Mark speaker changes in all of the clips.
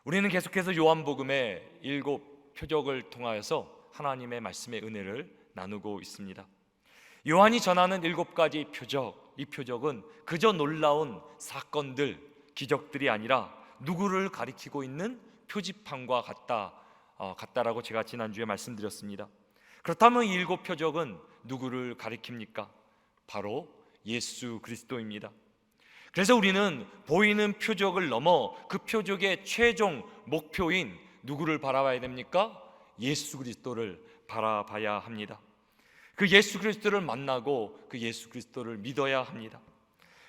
Speaker 1: 우리는 계속해서 요한복음의 7표적을 통하여서 하나님의 말씀의 은혜를 나누고 있습니다. 요한이 전하는 7가지 표적, 이 표적은 그저 놀라운 사건들, 기적들이 아니라 누구를 가리키고 있는 표지판과 같다라고 제가 지난주에 말씀드렸습니다. 그렇다면 이 7표적은 누구를 가리킵니까? 바로 예수 그리스도입니다. 그래서 우리는 보이는 표적을 넘어 그 표적의 최종 목표인 누구를 바라봐야 됩니까? 예수 그리스도를 바라봐야 합니다. 그 예수 그리스도를 만나고 그 예수 그리스도를 믿어야 합니다.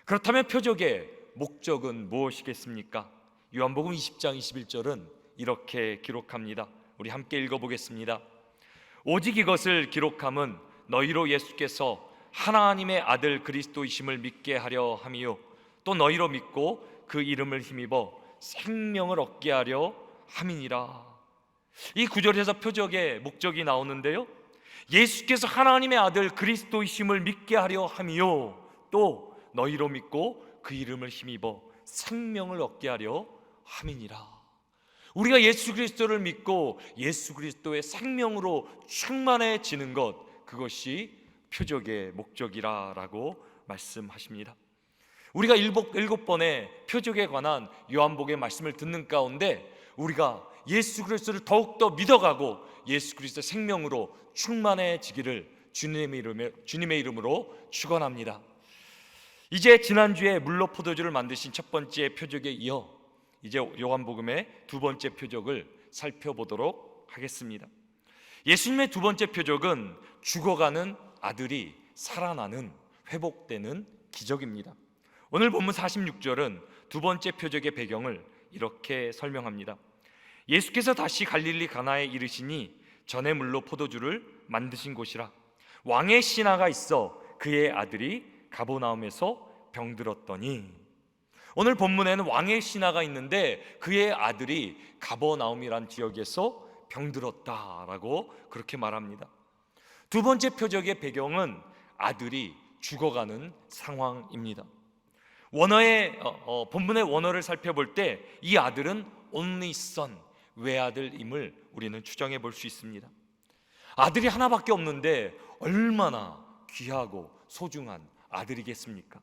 Speaker 1: 그렇다면 표적의 목적은 무엇이겠습니까? 요한복음 20장 21절은 이렇게 기록합니다. 우리 함께 읽어보겠습니다. 오직 이것을 기록함은 너희로 예수께서 하나님의 아들 그리스도이심을 믿게 하려 함이요 또 너희로 믿고 그 이름을 힘입어 생명을 얻게 하려 함이니라. 이 구절에서 표적의 목적이 나오는데요, 예수께서 하나님의 아들 그리스도이심을 믿게 하려 함이요 또 너희로 믿고 그 이름을 힘입어 생명을 얻게 하려 함이니라. 우리가 예수 그리스도를 믿고 예수 그리스도의 생명으로 충만해지는 것, 그것이 표적의 목적이라고 말씀하십니다. 우리가 7번의 표적에 관한 요한복음의 말씀을 듣는 가운데 우리가 예수 그리스도를 더욱더 믿어가고 예수 그리스도의 생명으로 충만해지기를 주님의 이름으로 축원합니다. 이제 지난주에 물로 포도주를 만드신 첫 번째 표적에 이어 이제 요한복음의 두 번째 표적을 살펴보도록 하겠습니다. 예수님의 두 번째 표적은 죽어가는 아들이 살아나는, 회복되는 기적입니다. 오늘 본문 46절은 두 번째 표적의 배경을 이렇게 설명합니다. 예수께서 다시 갈릴리 가나에 이르시니 전에 물로 포도주를 만드신 곳이라. 왕의 신하가 있어 그의 아들이 가버나움에서 병들었더니. 오늘 본문에는 왕의 신하가 있는데 그의 아들이 가버나움이란 지역에서 병들었다라고 그렇게 말합니다. 두 번째 표적의 배경은 아들이 죽어가는 상황입니다. 본문의 원어를 살펴볼 때 이 아들은 only son, 외아들임을 우리는 추정해 볼 수 있습니다. 아들이 하나밖에 없는데 얼마나 귀하고 소중한 아들이겠습니까?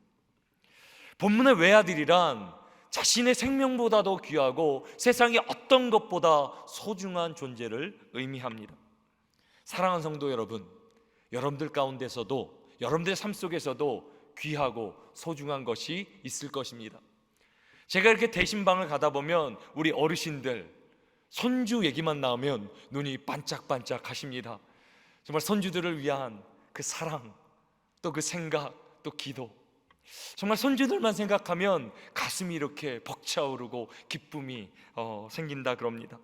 Speaker 1: 본문의 외아들이란 자신의 생명보다도 귀하고 세상의 어떤 것보다 소중한 존재를 의미합니다. 사랑하는 성도 여러분, 여러분들 가운데서도, 여러분들의 삶 속에서도 귀하고 소중한 것이 있을 것입니다. 제가 이렇게 대신방을 가다 보면 우리 어르신들 손주 얘기만 나오면 눈이 반짝반짝 하십니다. 정말 손주들을 위한 그 사랑, 또 그 생각, 또 기도, 정말 손주들만 생각하면 가슴이 이렇게 벅차오르고 기쁨이 생긴다 그럽니다.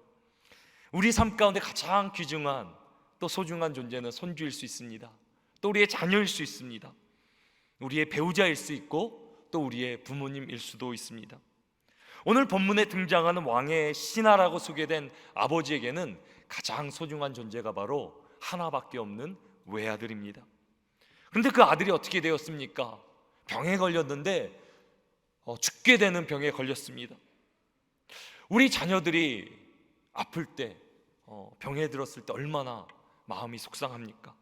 Speaker 1: 우리 삶 가운데 가장 귀중한 또 소중한 존재는 손주일 수 있습니다. 또 우리의 자녀일 수 있습니다. 우리의 배우자일 수 있고 또 우리의 부모님일 수도 있습니다. 오늘 본문에 등장하는 왕의 신하라고 소개된 아버지에게는 가장 소중한 존재가 바로 하나밖에 없는 외아들입니다. 그런데 그 아들이 어떻게 되었습니까? 병에 걸렸는데 죽게 되는 병에 걸렸습니다. 우리 자녀들이 아플 때, 병에 들었을 때 얼마나 마음이 속상합니까?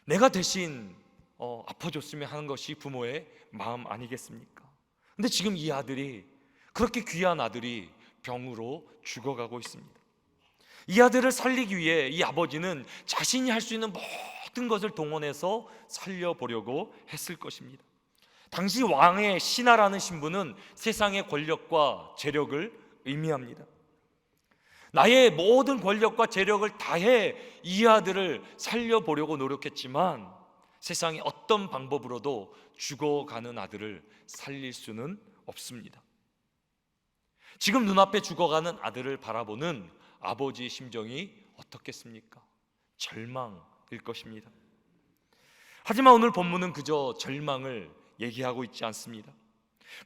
Speaker 1: 내가 대신 아파줬으면 하는 것이 부모의 마음 아니겠습니까? 근데 지금 이 아들이, 그렇게 귀한 아들이 병으로 죽어가고 있습니다. 이 아들을 살리기 위해 이 아버지는 자신이 할 수 있는 모든 것을 동원해서 살려보려고 했을 것입니다. 당시 왕의 신하라는 신분은 세상의 권력과 재력을 의미합니다. 나의 모든 권력과 재력을 다해 이 아들을 살려보려고 노력했지만 세상의 어떤 방법으로도 죽어가는 아들을 살릴 수는 없습니다. 지금 눈앞에 죽어가는 아들을 바라보는 아버지의 심정이 어떻겠습니까? 절망일 것입니다. 하지만 오늘 본문은 그저 절망을 얘기하고 있지 않습니다.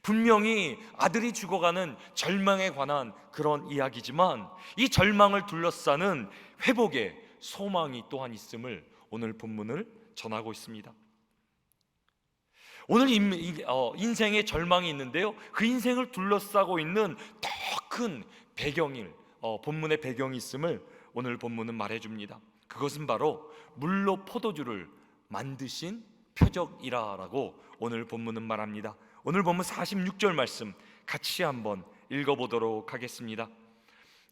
Speaker 1: 분명히 아들이 죽어가는 절망에 관한 그런 이야기지만 이 절망을 둘러싸는 회복의 소망이 또한 있음을 오늘 본문을 전하고 있습니다. 오늘 인생에 절망이 있는데요, 그 인생을 둘러싸고 있는 더 큰 본문의 배경이 있음을 오늘 본문은 말해줍니다. 그것은 바로 물로 포도주를 만드신 표적이라라고 오늘 본문은 말합니다. 오늘 본문 46절 말씀 같이 한번 읽어보도록 하겠습니다.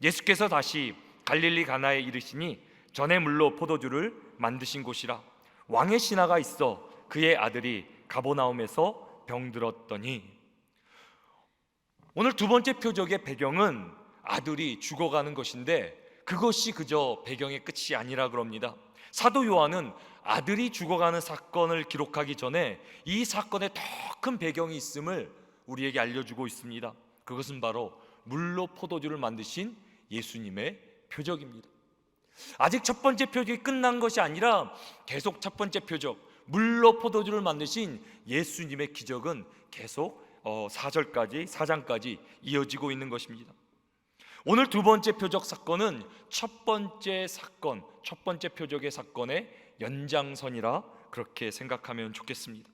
Speaker 1: 예수께서 다시 갈릴리 가나에 이르시니 전에 물로 포도주를 만드신 곳이라. 왕의 신하가 있어 그의 아들이 가버나움에서 병들었더니. 오늘 두 번째 표적의 배경은 아들이 죽어가는 것인데 그것이 그저 배경의 끝이 아니라 그럽니다. 사도 요한은 아들이 죽어가는 사건을 기록하기 전에 이 사건에 더 큰 배경이 있음을 우리에게 알려주고 있습니다. 그것은 바로 물로 포도주를 만드신 예수님의 표적입니다. 아직 첫 번째 표적이 끝난 것이 아니라 계속 첫 번째 표적, 물로 포도주를 만드신 예수님의 기적은 계속 4장까지 이어지고 있는 것입니다. 오늘 두 번째 표적 사건은 첫 번째 표적의 사건의 연장선이라 그렇게 생각하면 좋겠습니다.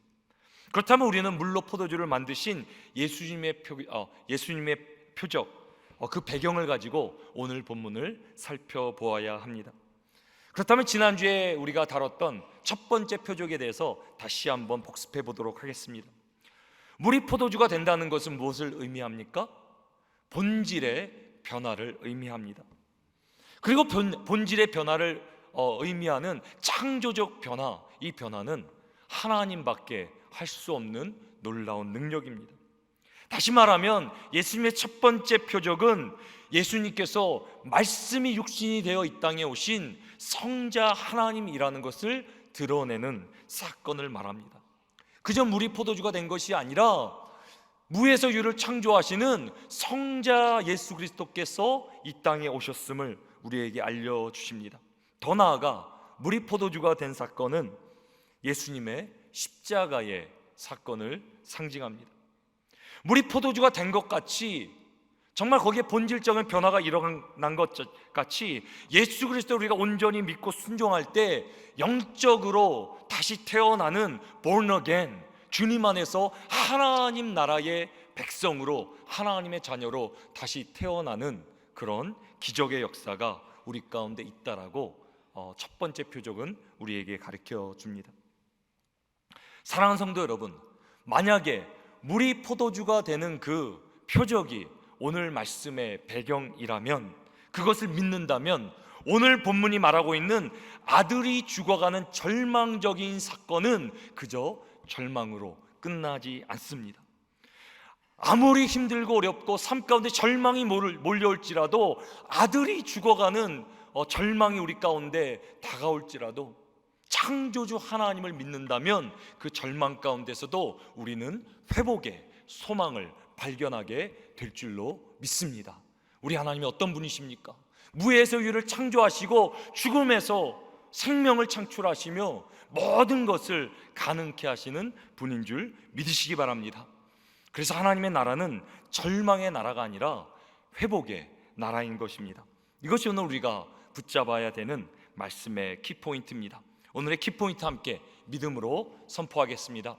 Speaker 1: 그렇다면 우리는 물로 포도주를 만드신 예수님의 표적, 그 배경을 가지고 오늘 본문을 살펴보아야 합니다. 그렇다면 지난주에 우리가 다뤘던 첫 번째 표적에 대해서 다시 한번 복습해 보도록 하겠습니다. 물이 포도주가 된다는 것은 무엇을 의미합니까? 본질의 변화를 의미합니다. 그리고 본질의 변화를 의미하는 창조적 변화, 이 변화는 하나님밖에 할 수 없는 놀라운 능력입니다. 다시 말하면 예수님의 첫 번째 표적은 예수님께서 말씀이 육신이 되어 이 땅에 오신 성자 하나님이라는 것을 드러내는 사건을 말합니다. 그저 물이 포도주가 된 것이 아니라 무에서 유를 창조하시는 성자 예수 그리스도께서 이 땅에 오셨음을 우리에게 알려주십니다. 더 나아가 물이 포도주가 된 사건은 예수님의 십자가의 사건을 상징합니다. 물이 포도주가 된 것 같이, 정말 거기에 본질적인 변화가 일어난 것 같이 예수 그리스도를 우리가 온전히 믿고 순종할 때 영적으로 다시 태어나는 born again, 주님 안에서 하나님 나라의 백성으로, 하나님의 자녀로 다시 태어나는 그런 기적의 역사가 우리 가운데 있다라고 첫 번째 표적은 우리에게 가르쳐 줍니다. 사랑하는 성도 여러분, 만약에 물이 포도주가 되는 그 표적이 오늘 말씀의 배경이라면, 그것을 믿는다면 오늘 본문이 말하고 있는 아들이 죽어가는 절망적인 사건은 그저 절망으로 끝나지 않습니다. 아무리 힘들고 어렵고 삶 가운데 절망이 몰려올지라도, 아들이 죽어가는 절망이 우리 가운데 다가올지라도 창조주 하나님을 믿는다면 그 절망 가운데서도 우리는 회복의 소망을 발견하게 될 줄로 믿습니다. 우리 하나님이 어떤 분이십니까? 무에서 유를 창조하시고 죽음에서 생명을 창출하시며 모든 것을 가능케 하시는 분인 줄 믿으시기 바랍니다. 그래서 하나님의 나라는 절망의 나라가 아니라 회복의 나라인 것입니다. 이것이 오늘 우리가 붙잡아야 되는 말씀의 키포인트입니다. 오늘의 키포인트 함께 믿음으로 선포하겠습니다.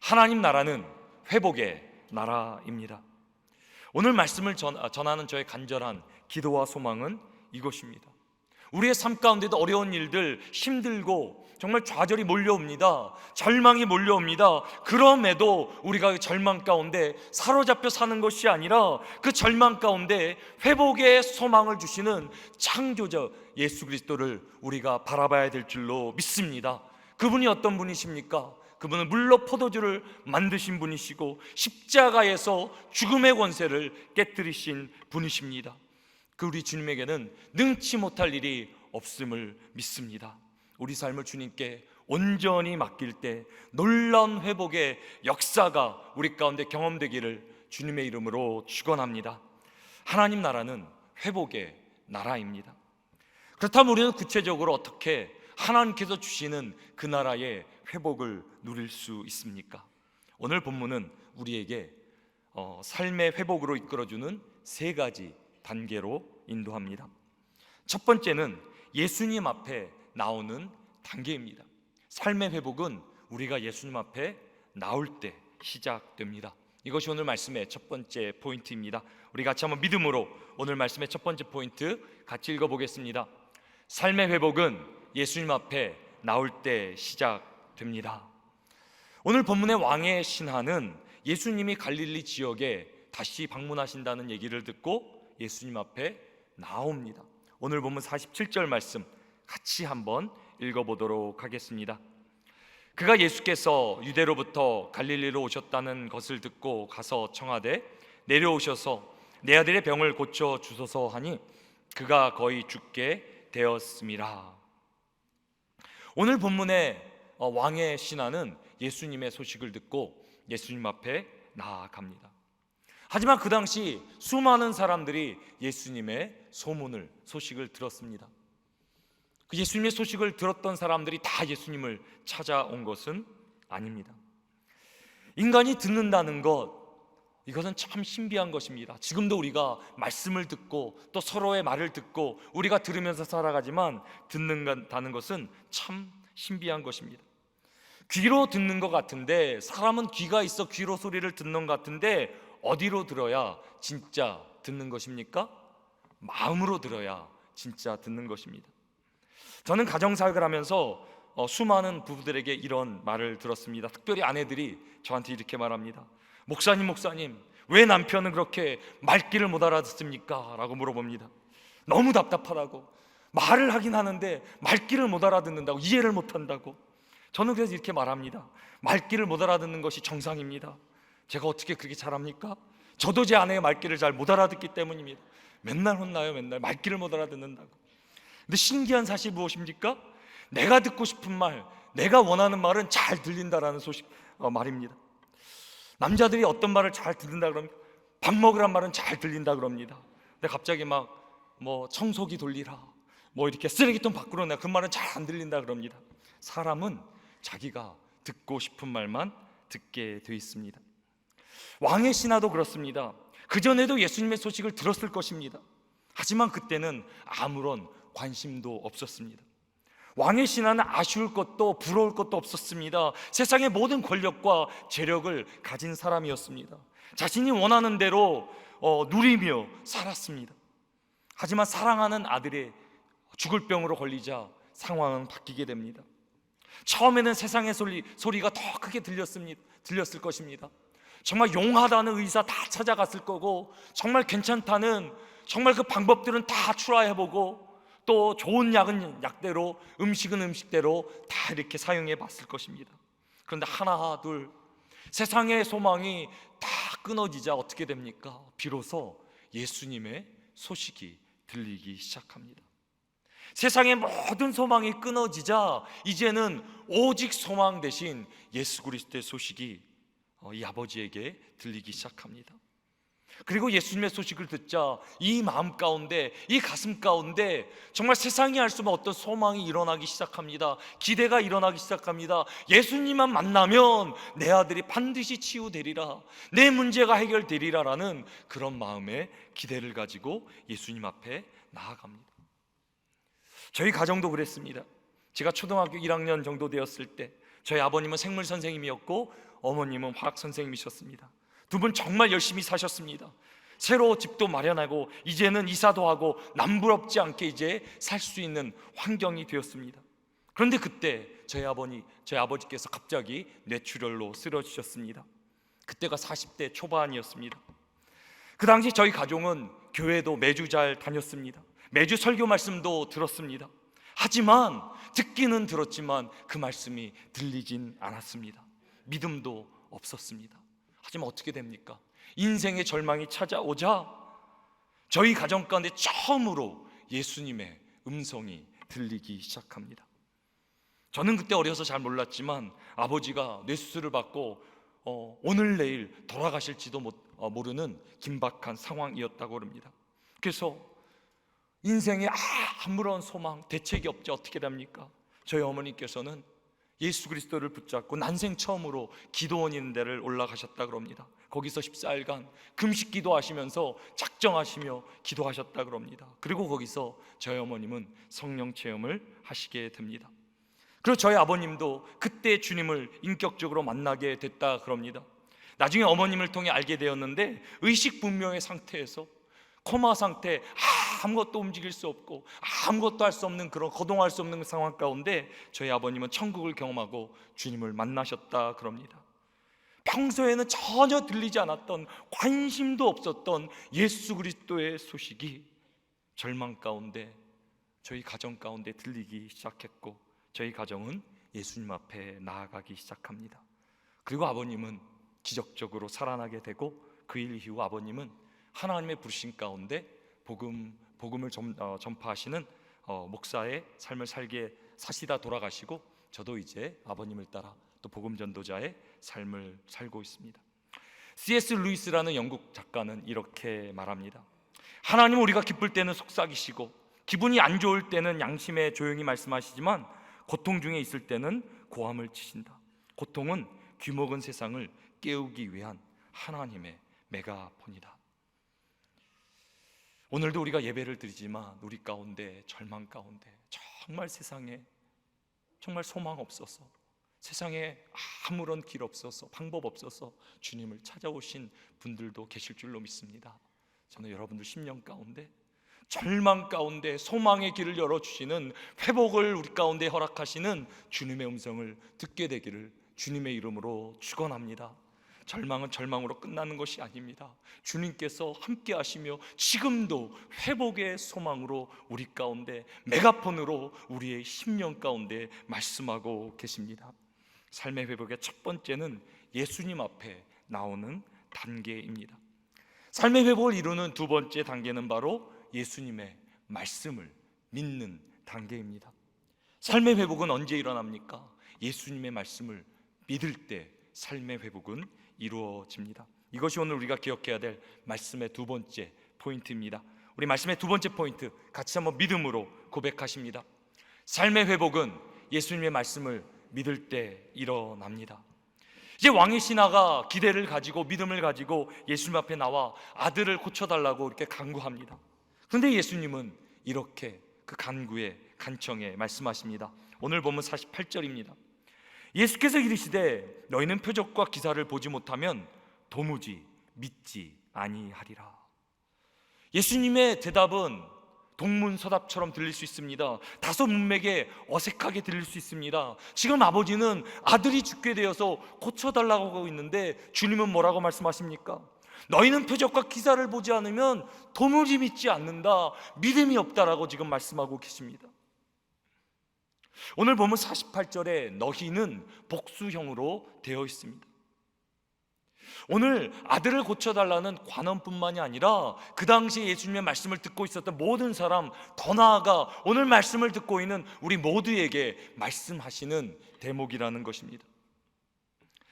Speaker 1: 하나님 나라는 회복의 나라입니다. 오늘 말씀을 전하는 저의 간절한 기도와 소망은 이것입니다. 우리의 삶 가운데도 어려운 일들, 힘들고 정말 좌절이 몰려옵니다. 절망이 몰려옵니다. 그럼에도 우리가 그 절망 가운데 사로잡혀 사는 것이 아니라 그 절망 가운데 회복의 소망을 주시는 창조자 예수 그리스도를 우리가 바라봐야 될 줄로 믿습니다. 그분이 어떤 분이십니까? 그분은 물로 포도주를 만드신 분이시고 십자가에서 죽음의 권세를 깨뜨리신 분이십니다. 그 우리 주님에게는 능치 못할 일이 없음을 믿습니다. 우리 삶을 주님께 온전히 맡길 때 놀라운 회복의 역사가 우리 가운데 경험되기를 주님의 이름으로 축원합니다. 하나님 나라는 회복의 나라입니다. 그렇다면 우리는 구체적으로 어떻게 하나님께서 주시는 그 나라의 회복을 누릴 수 있습니까? 오늘 본문은 우리에게 삶의 회복으로 이끌어주는 세 가지 단계로 인도합니다. 첫 번째는 예수님 앞에 나오는 단계입니다. 삶의 회복은 우리가 예수님 앞에 나올 때 시작됩니다. 이것이 오늘 말씀의 첫 번째 포인트입니다. 우리 같이 한번 믿음으로 오늘 말씀의 첫 번째 포인트 같이 읽어보겠습니다. 삶의 회복은 예수님 앞에 나올 때 시작됩니다. 오늘 본문의 왕의 신하는 예수님이 갈릴리 지역에 다시 방문하신다는 얘기를 듣고 예수님 앞에 나옵니다. 오늘 본문 47절 말씀 같이 한번 읽어보도록 하겠습니다. 그가 예수께서 유대로부터 갈릴리로 오셨다는 것을 듣고 가서 청하되 내려오셔서 내 아들의 병을 고쳐 주소서 하니 그가 거의 죽게 되었음이라. 오늘 본문의 왕의 신하는 예수님의 소식을 듣고 예수님 앞에 나아갑니다. 하지만 그 당시 수많은 사람들이 예수님의 소식을 들었습니다. 그 예수님의 소식을 들었던 사람들이 다 예수님을 찾아온 것은 아닙니다. 인간이 듣는다는 것, 이것은 참 신비한 것입니다. 지금도 우리가 말씀을 듣고 또 서로의 말을 듣고 우리가 들으면서 살아가지만 듣는다는 것은 참 신비한 것입니다. 귀로 듣는 것 같은데, 사람은 귀가 있어 귀로 소리를 듣는 것 같은데 어디로 들어야 진짜 듣는 것입니까? 마음으로 들어야 진짜 듣는 것입니다. 저는 가정사역을 하면서 수많은 부부들에게 이런 말을 들었습니다. 특별히 아내들이 저한테 이렇게 말합니다. 목사님, 왜 남편은 그렇게 말귀를 못 알아듣습니까? 라고 물어봅니다. 너무 답답하다고, 말을 하긴 하는데 말귀를 못 알아듣는다고, 이해를 못 한다고. 저는 그래서 이렇게 말합니다. 말귀를 못 알아듣는 것이 정상입니다. 제가 어떻게 그렇게 잘합니까? 저도 제 아내의 말귀를 잘 못 알아듣기 때문입니다. 맨날 혼나요. 맨날 말귀를 못 알아듣는다고. 근데 신기한 사실이 무엇입니까? 내가 듣고 싶은 말, 내가 원하는 말은 잘 들린다라는 말입니다. 남자들이 어떤 말을 잘 듣는다 그러면 밥 먹으란 말은 잘 들린다 그럽니다. 근데 갑자기 청소기 돌리라, 이렇게 쓰레기통 밖으로 내, 그 말은 잘 안 들린다 그럽니다. 사람은 자기가 듣고 싶은 말만 듣게 돼 있습니다. 왕의 신하도 그렇습니다. 그전에도 예수님의 소식을 들었을 것입니다. 하지만 그때는 아무런 관심도 없었습니다. 왕의 신하는 아쉬울 것도 부러울 것도 없었습니다. 세상의 모든 권력과 재력을 가진 사람이었습니다. 자신이 원하는 대로 누리며 살았습니다. 하지만 사랑하는 아들의 죽을 병으로 걸리자 상황은 바뀌게 됩니다. 처음에는 세상의 소리가 더 크게 들렸을 것입니다. 정말 용하다는 의사 다 찾아갔을 거고, 정말 괜찮다는, 정말 그 방법들은 다 추라해보고, 또 좋은 약은 약대로, 음식은 음식대로 다 이렇게 사용해 봤을 것입니다. 그런데 하나 둘 세상의 소망이 다 끊어지자 어떻게 됩니까? 비로소 예수님의 소식이 들리기 시작합니다. 세상의 모든 소망이 끊어지자 이제는 오직 소망 대신 예수 그리스도의 소식이 이 아버지에게 들리기 시작합니다. 그리고 예수님의 소식을 듣자 이 마음 가운데, 이 가슴 가운데 정말 세상이 알 수 없는 어떤 소망이 일어나기 시작합니다. 기대가 일어나기 시작합니다. 예수님만 만나면 내 아들이 반드시 치유되리라, 내 문제가 해결되리라 라는 그런 마음의 기대를 가지고 예수님 앞에 나아갑니다. 저희 가정도 그랬습니다. 제가 초등학교 1학년 정도 되었을 때 저희 아버님은 생물 선생님이었고 어머님은 화학 선생님이셨습니다. 두 분 정말 열심히 사셨습니다. 새로 집도 마련하고 이제는 이사도 하고 남부럽지 않게 이제 살 수 있는 환경이 되었습니다. 그런데 그때 저희 아버지께서 갑자기 뇌출혈로 쓰러지셨습니다. 그때가 40대 초반이었습니다. 그 당시 저희 가족은 교회도 매주 잘 다녔습니다. 매주 설교 말씀도 들었습니다. 하지만 듣기는 들었지만 그 말씀이 들리진 않았습니다. 믿음도 없었습니다. 하지만 어떻게 됩니까? 인생의 절망이 찾아오자 저희 가정 가운데 처음으로 예수님의 음성이 들리기 시작합니다. 저는 그때 어려서 잘 몰랐지만 아버지가 뇌수술을 받고 오늘 내일 돌아가실지도 모르는 긴박한 상황이었다고 합니다. 그래서 인생에 아무런 소망, 대책이 없지 어떻게 됩니까? 저희 어머니께서는 예수 그리스도를 붙잡고 난생 처음으로 기도원 있는 데를 올라가셨다고 합니다. 거기서 14일간 금식 기도하시면서 작정하시며 기도하셨다고 합니다. 그리고 거기서 저희 어머님은 성령 체험을 하시게 됩니다. 그리고 저희 아버님도 그때 주님을 인격적으로 만나게 됐다 그럽니다. 나중에 어머님을 통해 알게 되었는데 의식불명의 상태에서 코마 상태, 아무것도 움직일 수 없고 아무것도 할 수 없는 그런 거동할 수 없는 상황 가운데 저희 아버님은 천국을 경험하고 주님을 만나셨다 그럽니다. 평소에는 전혀 들리지 않았던, 관심도 없었던 예수 그리스도의 소식이 절망 가운데, 저희 가정 가운데 들리기 시작했고 저희 가정은 예수님 앞에 나아가기 시작합니다. 그리고 아버님은 기적적으로 살아나게 되고 그 일 이후 아버님은 하나님의 부르심 가운데 복음을 전파하시는 목사의 삶을 살게 사시다 돌아가시고 저도 이제 아버님을 따라 또 복음 전도자의 삶을 살고 있습니다. C.S. 루이스라는 영국 작가는 이렇게 말합니다. 하나님은 우리가 기쁠 때는 속삭이시고 기분이 안 좋을 때는 양심에 조용히 말씀하시지만 고통 중에 있을 때는 고함을 치신다. 고통은 귀먹은 세상을 깨우기 위한 하나님의 메가폰이다. 오늘도 우리가 예배를 드리지만 우리 가운데 절망 가운데 정말 세상에 정말 소망 없어서, 세상에 아무런 길 없어서, 방법 없어서 주님을 찾아오신 분들도 계실 줄로 믿습니다. 저는 여러분들 심령 가운데 절망 가운데 소망의 길을 열어주시는, 회복을 우리 가운데 허락하시는 주님의 음성을 듣게 되기를 주님의 이름으로 축원합니다. 절망은 절망으로 끝나는 것이 아닙니다. 주님께서 함께 하시며 지금도 회복의 소망으로 우리 가운데 메가폰으로 우리의 심령 가운데 말씀하고 계십니다. 삶의 회복의 첫 번째는 예수님 앞에 나오는 단계입니다. 삶의 회복을 이루는 두 번째 단계는 바로 예수님의 말씀을 믿는 단계입니다. 삶의 회복은 언제 일어납니까? 예수님의 말씀을 믿을 때 삶의 회복은 이루어집니다. 이것이 오늘 우리가 기억해야 될 말씀의 두 번째 포인트입니다. 우리 말씀의 두 번째 포인트 같이 한번 믿음으로 고백하십니다. 삶의 회복은 예수님의 말씀을 믿을 때 일어납니다. 이제 왕의 신하가 기대를 가지고 믿음을 가지고 예수님 앞에 나와 아들을 고쳐달라고 이렇게 간구합니다. 그런데 예수님은 이렇게 그 간구에 간청에 말씀하십니다. 오늘 보면 48절입니다. 예수께서 이르시되 너희는 표적과 기사를 보지 못하면 도무지 믿지 아니하리라. 예수님의 대답은 동문서답처럼 들릴 수 있습니다. 다소 문맥에 어색하게 들릴 수 있습니다. 지금 아버지는 아들이 죽게 되어서 고쳐달라고 하고 있는데 주님은 뭐라고 말씀하십니까? 너희는 표적과 기사를 보지 않으면 도무지 믿지 않는다, 믿음이 없다라고 지금 말씀하고 계십니다. 오늘 보면 48절에 너희는 복수형으로 되어 있습니다. 오늘 아들을 고쳐달라는 관원뿐만이 아니라 그 당시에 예수님의 말씀을 듣고 있었던 모든 사람, 더 나아가 오늘 말씀을 듣고 있는 우리 모두에게 말씀하시는 대목이라는 것입니다.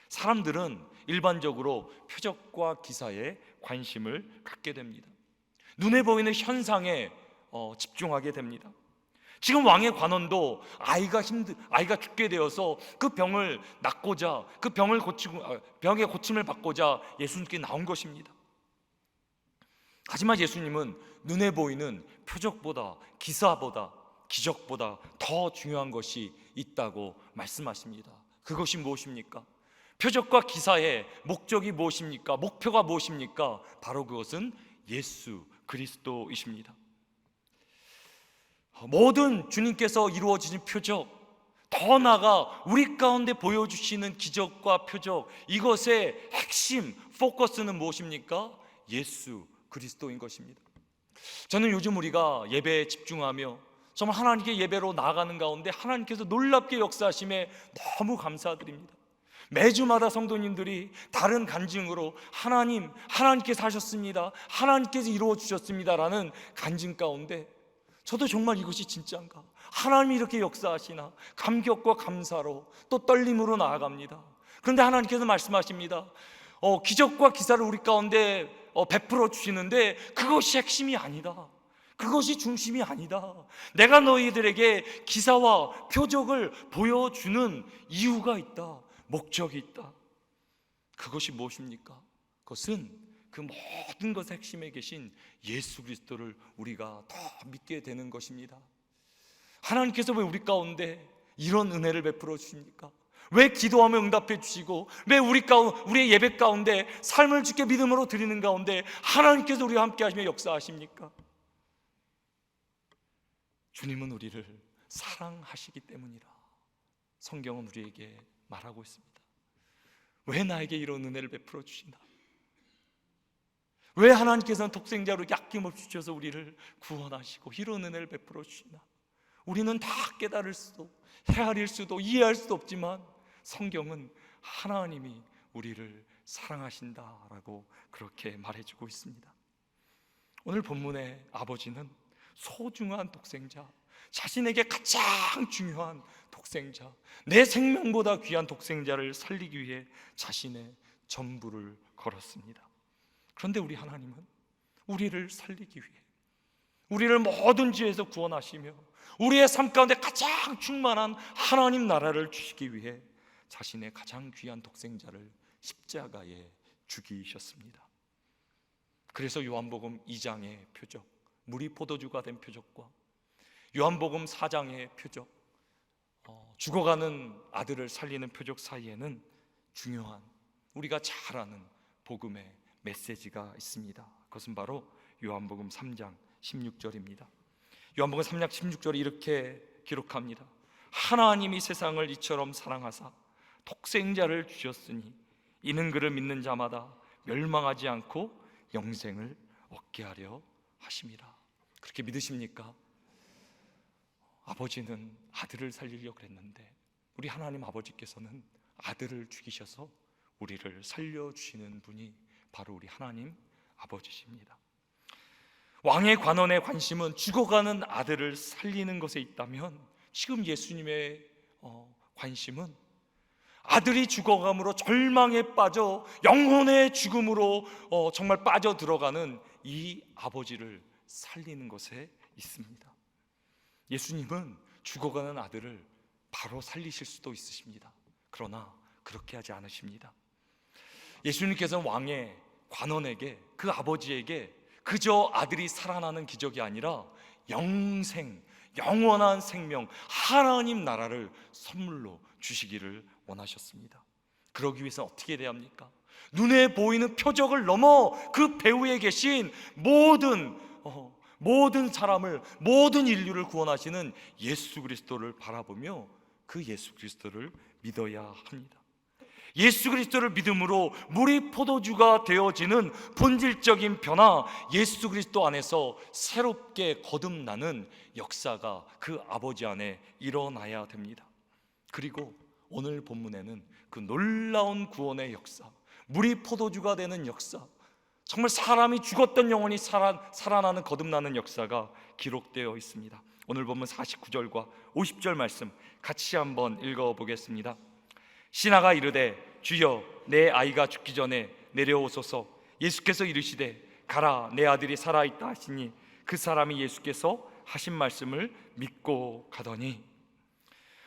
Speaker 1: 사람들은 일반적으로 표적과 기사에 관심을 갖게 됩니다. 눈에 보이는 현상에 집중하게 됩니다. 지금 왕의 관원도 아이가 죽게 되어서 그 병을 낫고자, 그 병의 고침을 받고자 예수님께 나온 것입니다. 하지만 예수님은 눈에 보이는 표적보다, 기사보다, 기적보다 더 중요한 것이 있다고 말씀하십니다. 그것이 무엇입니까? 표적과 기사의 목적이 무엇입니까? 목표가 무엇입니까? 바로 그것은 예수 그리스도이십니다. 모든 주님께서 이루어지신 표적, 더 나아가 우리 가운데 보여주시는 기적과 표적, 이것의 핵심 포커스는 무엇입니까? 예수 그리스도인 것입니다. 저는 요즘 우리가 예배에 집중하며 정말 하나님께 예배로 나아가는 가운데 하나님께서 놀랍게 역사하심에 너무 감사드립니다. 매주마다 성도님들이 다른 간증으로 하나님께서 하셨습니다, 하나님께서 이루어주셨습니다라는 간증 가운데 저도 정말 이것이 진짜인가, 하나님이 이렇게 역사하시나 감격과 감사로 또 떨림으로 나아갑니다. 그런데 하나님께서 말씀하십니다. 기적과 기사를 우리 가운데 베풀어 주시는데 그것이 핵심이 아니다, 그것이 중심이 아니다. 내가 너희들에게 기사와 표적을 보여주는 이유가 있다, 목적이 있다. 그것이 무엇입니까? 그것은 그 모든 것의 핵심에 계신 예수 그리스도를 우리가 더 믿게 되는 것입니다. 하나님께서 왜 우리 가운데 이런 은혜를 베풀어 주십니까? 왜 기도하며 응답해 주시고, 왜 우리의 예배 가운데 삶을 주께 믿음으로 드리는 가운데 하나님께서 우리와 함께 하시며 역사하십니까? 주님은 우리를 사랑하시기 때문이라 성경은 우리에게 말하고 있습니다. 왜 나에게 이런 은혜를 베풀어 주시나? 왜 하나님께서는 독생자로 아낌없이 주셔서 우리를 구원하시고 이런 은혜를 베풀어 주시나? 우리는 다 깨달을 수도 헤아릴 수도 이해할 수도 없지만 성경은 하나님이 우리를 사랑하신다라고 그렇게 말해주고 있습니다. 오늘 본문의 아버지는 소중한 독생자, 자신에게 가장 중요한 독생자, 내 생명보다 귀한 독생자를 살리기 위해 자신의 전부를 걸었습니다. 그런데 우리 하나님은 우리를 살리기 위해, 우리를 모든 죄에서 구원하시며 우리의 삶 가운데 가장 충만한 하나님 나라를 주시기 위해 자신의 가장 귀한 독생자를 십자가에 죽이셨습니다. 그래서 요한복음 2장의 표적, 물이 포도주가 된 표적과 요한복음 4장의 표적, 죽어가는 아들을 살리는 표적 사이에는 중요한, 우리가 잘 아는 복음의 메시지가 있습니다. 그것은 바로 요한복음 3장 16절입니다. 요한복음 3장 16절이 이렇게 기록합니다. 하나님이 세상을 이처럼 사랑하사 독생자를 주셨으니 이는 그를 믿는 자마다 멸망하지 않고 영생을 얻게 하려 하심이라. 그렇게 믿으십니까? 아버지는 아들을 살리려고 했는데 우리 하나님 아버지께서는 아들을 죽이셔서 우리를 살려주시는 분이 바로 우리 하나님 아버지십니다. 왕의 관원의 관심은 죽어가는 아들을 살리는 것에 있다면 지금 예수님의 관심은 아들이 죽어감으로 절망에 빠져 영혼의 죽음으로 정말 빠져 들어가는 이 아버지를 살리는 것에 있습니다. 예수님은 죽어가는 아들을 바로 살리실 수도 있으십니다. 그러나 그렇게 하지 않으십니다. 예수님께서는 왕의 관원에게, 그 아버지에게 그저 아들이 살아나는 기적이 아니라 영생, 영원한 생명, 하나님 나라를 선물로 주시기를 원하셨습니다. 그러기 위해서 어떻게 해야 합니까? 눈에 보이는 표적을 넘어 그 배후에 계신 모든 사람을, 모든 인류를 구원하시는 예수 그리스도를 바라보며 그 예수 그리스도를 믿어야 합니다. 예수 그리스도를 믿음으로 물이 포도주가 되어지는 본질적인 변화, 예수 그리스도 안에서 새롭게 거듭나는 역사가 그 아버지 안에 일어나야 됩니다. 그리고 오늘 본문에는 그 놀라운 구원의 역사, 물이 포도주가 되는 역사, 정말 사람이 죽었던 영혼이 살아나는 거듭나는 역사가 기록되어 있습니다. 오늘 본문 49절과 50절 말씀 같이 한번 읽어보겠습니다. 신하가 이르되 주여 내 아이가 죽기 전에 내려오소서. 예수께서 이르시되 가라 내 아들이 살아있다 하시니 그 사람이 예수께서 하신 말씀을 믿고 가더니,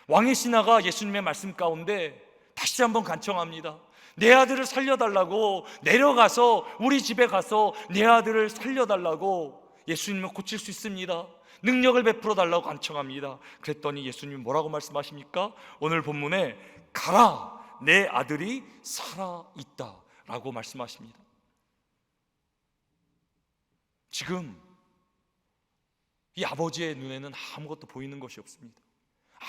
Speaker 1: 왕의 신하가 예수님의 말씀 가운데 다시 한번 간청합니다. 내 아들을 살려달라고, 내려가서 우리 집에 가서 내 아들을 살려달라고. 예수님은 고칠 수 있습니다. 능력을 베풀어 달라고 간청합니다. 그랬더니 예수님이 뭐라고 말씀하십니까? 오늘 본문에 가라 내 아들이 살아있다 라고 말씀하십니다. 지금 이 아버지의 눈에는 아무것도 보이는 것이 없습니다.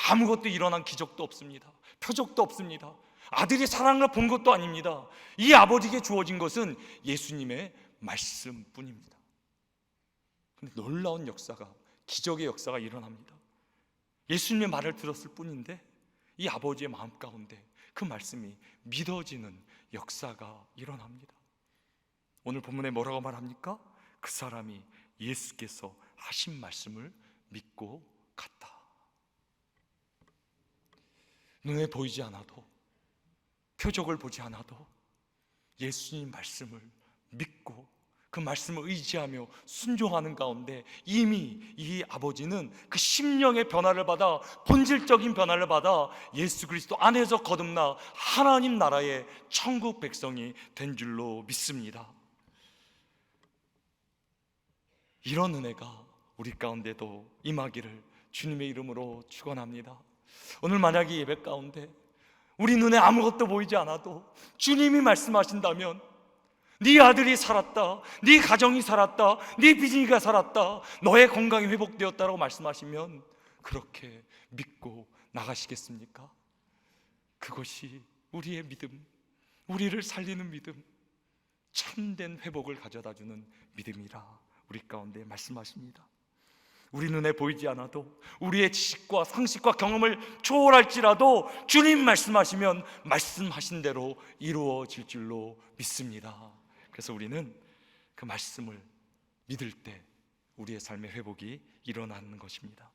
Speaker 1: 아무것도 일어난 기적도 없습니다. 표적도 없습니다. 아들이 사랑을 본 것도 아닙니다. 이 아버지에게 주어진 것은 예수님의 말씀뿐입니다. 근데 놀라운 역사가, 기적의 역사가 일어납니다. 예수님의 말을 들었을 뿐인데 이 아버지의 마음 가운데 그 말씀이 믿어지는 역사가 일어납니다. 오늘 본문에 뭐라고 말합니까? 그 사람이 예수께서 하신 말씀을 믿고 갔다. 눈에 보이지 않아도, 표적을 보지 않아도 예수님 말씀을 믿고 그 말씀을 의지하며 순종하는 가운데 이미 이 아버지는 그 심령의 변화를 받아, 본질적인 변화를 받아 예수 그리스도 안에서 거듭나 하나님 나라의 천국 백성이 된 줄로 믿습니다. 이런 은혜가 우리 가운데도 임하기를 주님의 이름으로 축원합니다. 오늘 만약에 예배 가운데 우리 눈에 아무것도 보이지 않아도 주님이 말씀하신다면 네 아들이 살았다, 네 가정이 살았다, 네 비즈니스가 살았다, 너의 건강이 회복되었다라고 말씀하시면 그렇게 믿고 나가시겠습니까? 그것이 우리의 믿음, 우리를 살리는 믿음, 참된 회복을 가져다주는 믿음이라 우리 가운데 말씀하십니다. 우리 눈에 보이지 않아도 우리의 지식과 상식과 경험을 초월할지라도 주님 말씀하시면 말씀하신 대로 이루어질 줄로 믿습니다. 그래서 우리는 그 말씀을 믿을 때 우리의 삶의 회복이 일어나는 것입니다.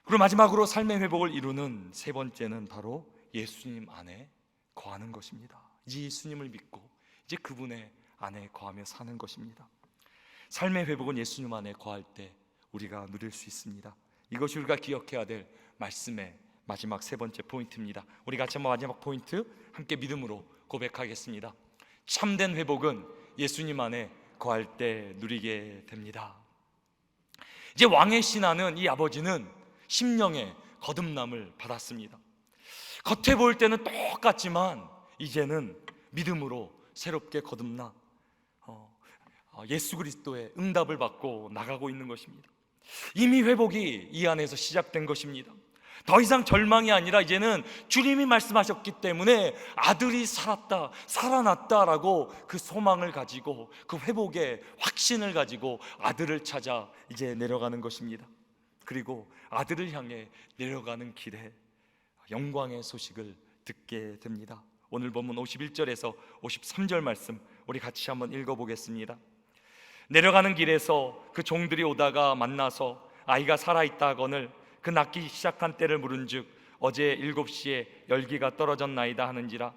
Speaker 1: 그리고 마지막으로 삶의 회복을 이루는 세 번째는 바로 예수님 안에 거하는 것입니다. 이제 예수님을 믿고 이제 그분의 안에 거하며 사는 것입니다. 삶의 회복은 예수님 안에 거할 때 우리가 누릴 수 있습니다. 이것이 우리가 기억해야 될 말씀의 마지막 세 번째 포인트입니다. 우리 같이 한번 마지막 포인트 함께 믿음으로 고백하겠습니다. 참된 회복은 예수님 안에 거할 때 누리게 됩니다. 이제 왕의 신하는 이 아버지는 심령의 거듭남을 받았습니다. 겉에 보일 때는 똑같지만 이제는 믿음으로 새롭게 거듭나 예수 그리스도의 응답을 받고 나가고 있는 것입니다. 이미 회복이 이 안에서 시작된 것입니다. 더 이상 절망이 아니라 이제는 주님이 말씀하셨기 때문에 아들이 살았다, 살아났다라고 그 소망을 가지고 그 회복의 확신을 가지고 아들을 찾아 이제 내려가는 것입니다. 그리고 아들을 향해 내려가는 길에 영광의 소식을 듣게 됩니다. 오늘 본문 51절에서 53절 말씀 우리 같이 한번 읽어보겠습니다. 내려가는 길에서 그 종들이 오다가 만나서 아이가 살아있다 하거늘 그 낳기 시작한 때를 물은즉 어제 7시에 열기가 떨어졌나이다 하는지라.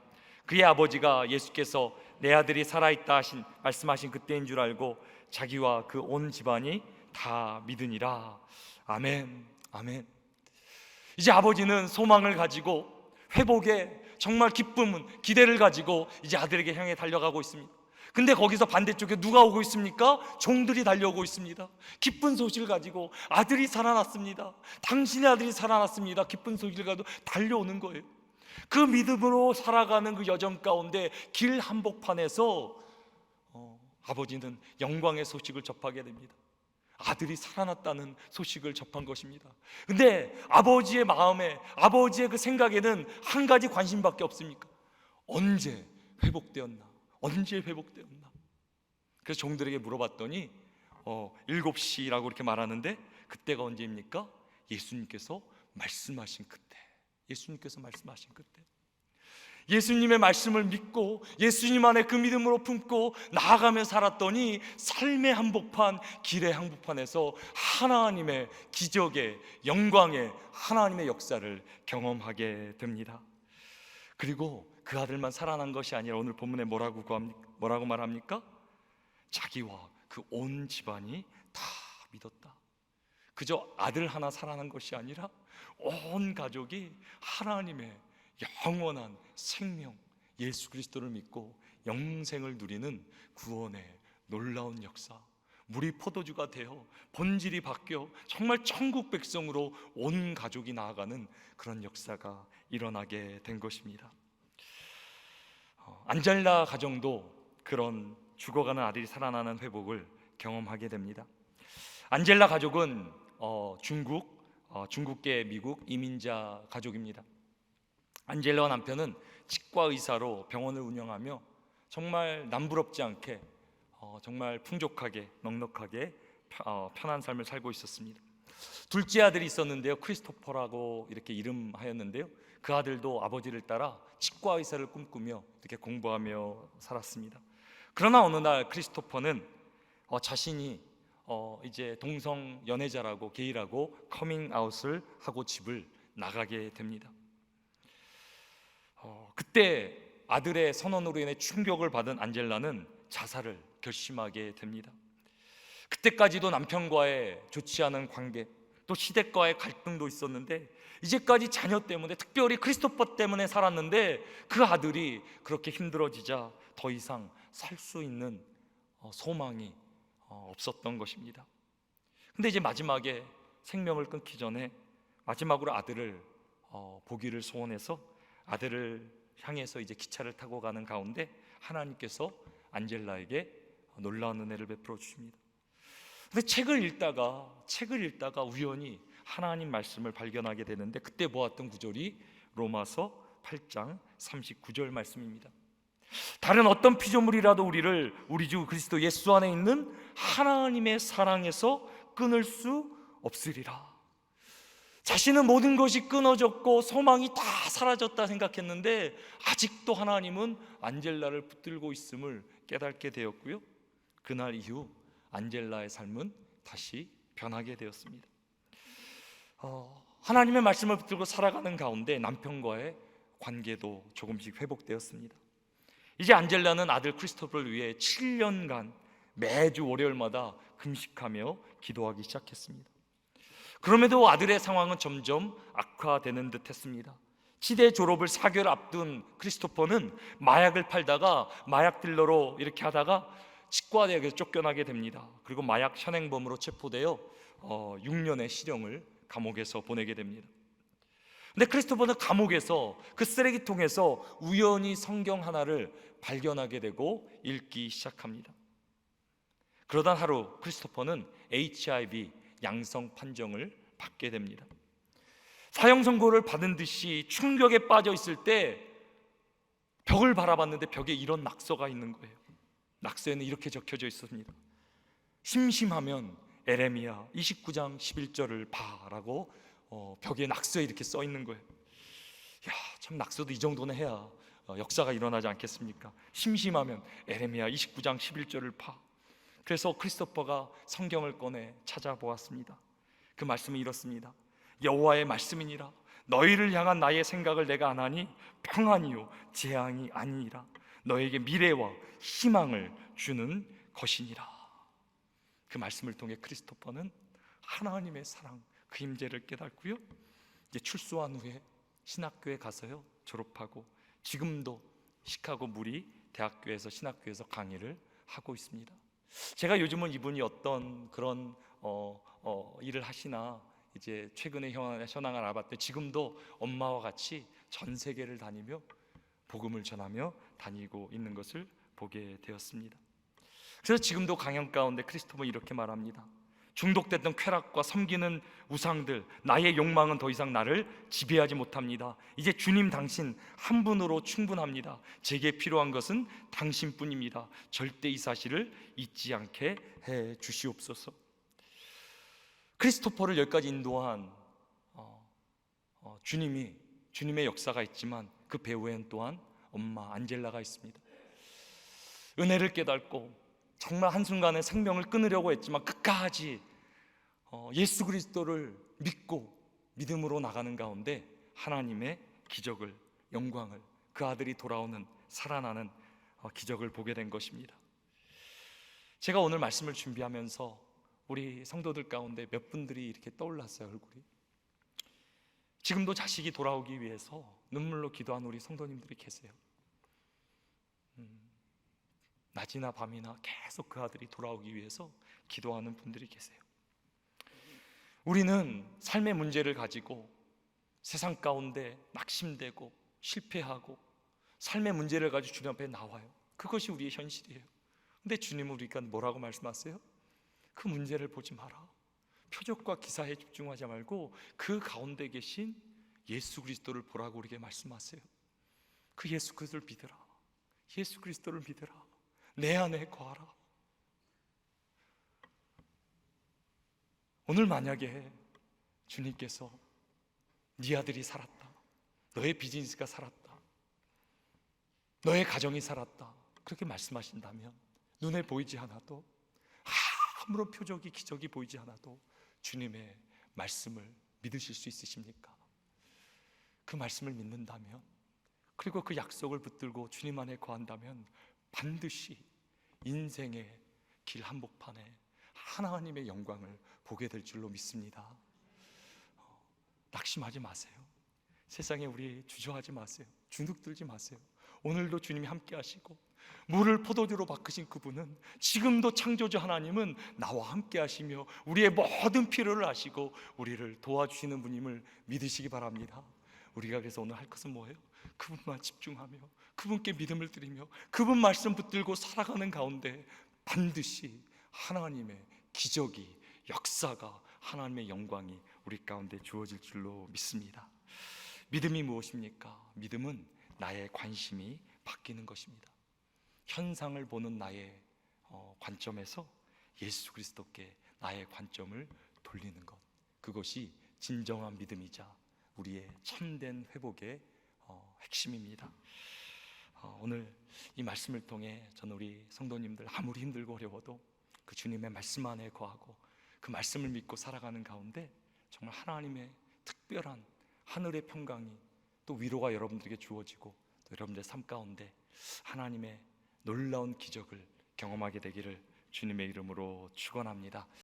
Speaker 1: 그의 아버지가 예수께서 내 아들이 살아있다 말씀하신 그때인 줄 알고 자기와 그 온 집안이 다 믿으니라. 아멘, 아멘. 이제 아버지는 소망을 가지고 회복에 정말 기쁨은 기대를 가지고 이제 아들에게 향해 달려가고 있습니다. 근데 거기서 반대쪽에 누가 오고 있습니까? 종들이 달려오고 있습니다. 기쁜 소식을 가지고 아들이 살아났습니다. 당신의 아들이 살아났습니다. 기쁜 소식을 가지고 달려오는 거예요. 그 믿음으로 살아가는 그 여정 가운데 길 한복판에서 아버지는 영광의 소식을 접하게 됩니다. 아들이 살아났다는 소식을 접한 것입니다. 근데 아버지의 마음에, 아버지의 그 생각에는 한 가지 관심밖에 없습니까? 언제 회복되었나? 언제 회복되었나? 그래서 종들에게 물어봤더니 7시라고 이렇게 말하는데 그때가 언제입니까? 예수님께서 말씀하신 그때. 예수님께서 말씀하신 그때. 예수님의 말씀을 믿고 예수님 안에 그 믿음으로 품고 나아가며 살았더니 삶의 한복판, 길의 한복판에서 하나님의 기적의 영광의 하나님의 역사를 경험하게 됩니다. 그리고 그 아들만 살아난 것이 아니라 오늘 본문에 뭐라고 말합니까? 자기와 그 온 집안이 다 믿었다. 그저 아들 하나 살아난 것이 아니라 온 가족이 하나님의 영원한 생명 예수 그리스도를 믿고 영생을 누리는 구원의 놀라운 역사, 물이 포도주가 되어 본질이 바뀌어 정말 천국 백성으로 온 가족이 나아가는 그런 역사가 일어나게 된 것입니다. 안젤라 가정도 그런 죽어가는 아들이 살아나는 회복을 경험하게 됩니다. 안젤라 가족은 중국계 미국 이민자 가족입니다. 안젤라와 남편은 치과 의사로 병원을 운영하며 정말 남부럽지 않게 정말 풍족하게 넉넉하게 편한 삶을 살고 있었습니다. 둘째 아들이 있었는데요, 크리스토퍼라고 이렇게 이름하였는데요, 그 아들도 아버지를 따라 치과 의사를 꿈꾸며 이렇게 공부하며 살았습니다. 그러나 어느 날 크리스토퍼는 자신이 이제 동성 연애자라고 게이라고 커밍아웃을 하고 집을 나가게 됩니다. 그때 아들의 선언으로 인해 충격을 받은 안젤라는 자살을 결심하게 됩니다. 그때까지도 남편과의 좋지 않은 관계, 또 시댁과의 갈등도 있었는데 이제까지 자녀 때문에, 특별히 크리스토퍼 때문에 살았는데 그 아들이 그렇게 힘들어지자 더 이상 살 수 있는 소망이 없었던 것입니다. 근데 이제 마지막에 생명을 끊기 전에 마지막으로 아들을 보기를 소원해서 아들을 향해서 이제 기차를 타고 가는 가운데 하나님께서 안젤라에게 놀라운 은혜를 베풀어 주십니다. 근데 책을 읽다가 우연히 하나님 말씀을 발견하게 되는데, 그때 보았던 구절이 로마서 8장 39절 말씀입니다. 다른 어떤 피조물이라도 우리를 우리 주 그리스도 예수 안에 있는 하나님의 사랑에서 끊을 수 없으리라. 자신은 모든 것이 끊어졌고 소망이 다 사라졌다 생각했는데 아직도 하나님은 안젤라를 붙들고 있음을 깨닫게 되었고요, 그날 이후 안젤라의 삶은 다시 변하게 되었습니다. 하나님의 말씀을 붙들고 살아가는 가운데 남편과의 관계도 조금씩 회복되었습니다. 이제 안젤라는 아들 크리스토퍼를 위해 7년간 매주 월요일마다 금식하며 기도하기 시작했습니다. 그럼에도 아들의 상황은 점점 악화되는 듯 했습니다. 치대 졸업을 4개월 앞둔 크리스토퍼는 마약을 팔다가 마약 딜러로 이렇게 하다가 치과대학에서 쫓겨나게 됩니다. 그리고 마약 현행범으로 체포되어 6년의 실형을 감옥에서 보내게 됩니다. 근데 크리스토퍼는 감옥에서 그 쓰레기통에서 우연히 성경 하나를 발견하게 되고 읽기 시작합니다. 그러던 하루 크리스토퍼는 HIV 양성 판정을 받게 됩니다. 사형 선고를 받은 듯이 충격에 빠져 있을 때 벽을 바라봤는데 벽에 이런 낙서가 있는 거예요. 낙서에는 이렇게 적혀져 있습니다. 심심하면 에레미야 29장 11절을 봐라고 벽에 낙서에 이렇게 써 있는 거예요. 야, 참 낙서도 이 정도는 해야 역사가 일어나지 않겠습니까? 심심하면 에레미야 29장 11절을 봐. 그래서 크리스토퍼가 성경을 꺼내 찾아보았습니다. 그 말씀이 이렇습니다. 여호와의 말씀이니라. 너희를 향한 나의 생각을 내가 아나니 평안이요 재앙이 아니니라. 너에게 미래와 희망을 주는 것이니라. 그 말씀을 통해 크리스토퍼는 하나님의 사랑, 그 임재를 깨닫고요, 이제 출소한 후에 신학교에 가서요 졸업하고 지금도 시카고 무리 대학교에서 신학교에서 강의를 하고 있습니다. 제가 요즘은 이분이 어떤 그런 일을 하시나 이제 최근에 현황을 알아봤더니 지금도 엄마와 같이 전 세계를 다니며 복음을 전하며 다니고 있는 것을 보게 되었습니다. 그래서 지금도 강연 가운데 크리스토퍼는 이렇게 말합니다. 중독됐던 쾌락과 섬기는 우상들, 나의 욕망은 더 이상 나를 지배하지 못합니다. 이제 주님 당신 한 분으로 충분합니다. 제게 필요한 것은 당신뿐입니다. 절대 이 사실을 잊지 않게 해 주시옵소서. 크리스토퍼를 여기까지 인도한 주님의 역사가 있지만 그 배후에는 또한 엄마 안젤라가 있습니다. 은혜를 깨닫고 정말 한순간에 생명을 끊으려고 했지만 끝까지 예수 그리스도를 믿고 믿음으로 나가는 가운데 하나님의 기적을, 영광을, 그 아들이 돌아오는 살아나는 기적을 보게 된 것입니다. 제가 오늘 말씀을 준비하면서 우리 성도들 가운데 몇 분들이 이렇게 떠올랐어요. 얼굴이 지금도 자식이 돌아오기 위해서 눈물로 기도한 우리 성도님들이 계세요. 낮이나 밤이나 계속 그 아들이 돌아오기 위해서 기도하는 분들이 계세요. 우리는 삶의 문제를 가지고 세상 가운데 낙심되고 실패하고 삶의 문제를 가지고 주님 앞에 나와요. 그것이 우리의 현실이에요. 근데 주님은 우리가 뭐라고 말씀하세요? 그 문제를 보지 마라. 표적과 기사에 집중하지 말고 그 가운데 계신 예수 그리스도를 보라고 우리에게 말씀하세요. 그 예수 그리스도를 믿으라. 예수 그리스도를 믿으라. 내 안에 거하라. 오늘 만약에 주님께서 네 아들이 살았다, 너의 비즈니스가 살았다, 너의 가정이 살았다, 그렇게 말씀하신다면 눈에 보이지 않아도, 아무런 표적이 기적이 보이지 않아도 주님의 말씀을 믿으실 수 있으십니까? 그 말씀을 믿는다면, 그리고 그 약속을 붙들고 주님 안에 거한다면 반드시 인생의 길 한복판에 하나님의 영광을 보게 될 줄로 믿습니다. 낙심하지 마세요. 세상에 우리 주저하지 마세요. 주눅들지 마세요. 오늘도 주님이 함께 하시고 물을 포도주로 바꾸신 그분은 지금도 창조주 하나님은 나와 함께 하시며 우리의 모든 필요를 아시고 우리를 도와주시는 분임을 믿으시기 바랍니다. 우리가 그래서 오늘 할 것은 뭐예요? 그분만 집중하며 그분께 믿음을 드리며 그분 말씀 붙들고 살아가는 가운데 반드시 하나님의 기적이, 역사가, 하나님의 영광이 우리 가운데 주어질 줄로 믿습니다. 믿음이 무엇입니까? 믿음은 나의 관심이 바뀌는 것입니다. 현상을 보는 나의 관점에서 예수 그리스도께 나의 관점을 돌리는 것, 그것이 진정한 믿음이자 우리의 참된 회복의 핵심입니다. 오늘 이 말씀을 통해 저는 우리 성도님들 아무리 힘들고 어려워도 그 주님의 말씀 안에 거하고 그 말씀을 믿고 살아가는 가운데 정말 하나님의 특별한 하늘의 평강이 또 위로가 여러분들에게 주어지고 또 여러분들의 삶 가운데 하나님의 놀라운 기적을 경험하게 되기를 주님의 이름으로 축원합니다.